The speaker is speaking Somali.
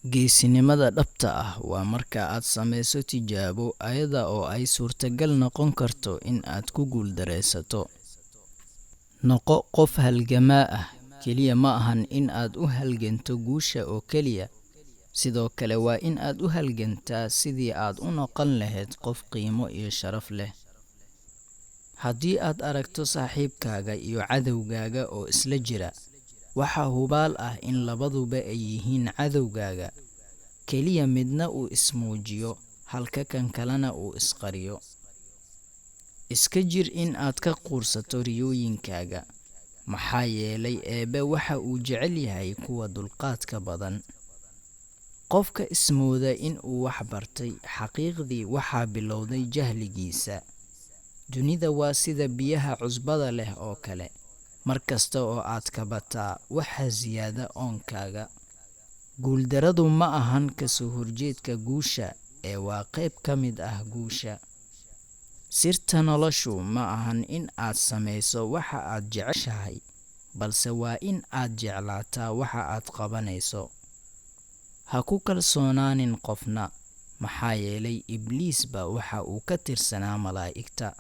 Geesinimada dhabta ah waa marka aad samayso tijaabo ayada oo ay suurtagal noqon karto in aad ku guuldareysato. Noqo qof halgamaa ah. Kaliya ma ahan in aad u halganto guusha oo keliya, sidoo kale waa in aad u halgantaa sidii aad u noqon lahayd qof qiimo iyo sharaf leh. Haddii aad aragto saaxiibkaaga iyo cadowgaaga oo isla jira, waxaa hubaal ah in labaduba ay yihiin cadowgaaga, keliya midna uu ismuujiyo halka kan kalena uu isqariyo. Iska jir in aad ka quursato riyooyinkaaga, maxaa yeelay Eebbe waxa uu jecel yahay kuwa dulqaadka badan. Qofka ismooda in uu wax bartay, xaqiiqdii waxaa bilowday jahligiisa. Dunida waa sida biyaha cusbada leh oo kale, mar kasta oo aad ka bataa, waxaa siyaada oonkaaga. Guuldarradu ma ahan ka soo horjeedka guusha, ee waa qayb ka mid ah guusha. Sirta noloshu ma ahan in aad samayso waxa aad jeceshahay, balse waa in aad jeclaataa waxa aad qabanayso. Ha ku kalsoonaanin qofna, maxaa yeelay Ibliisba waxa uu ka tirsanaa malaa'igta.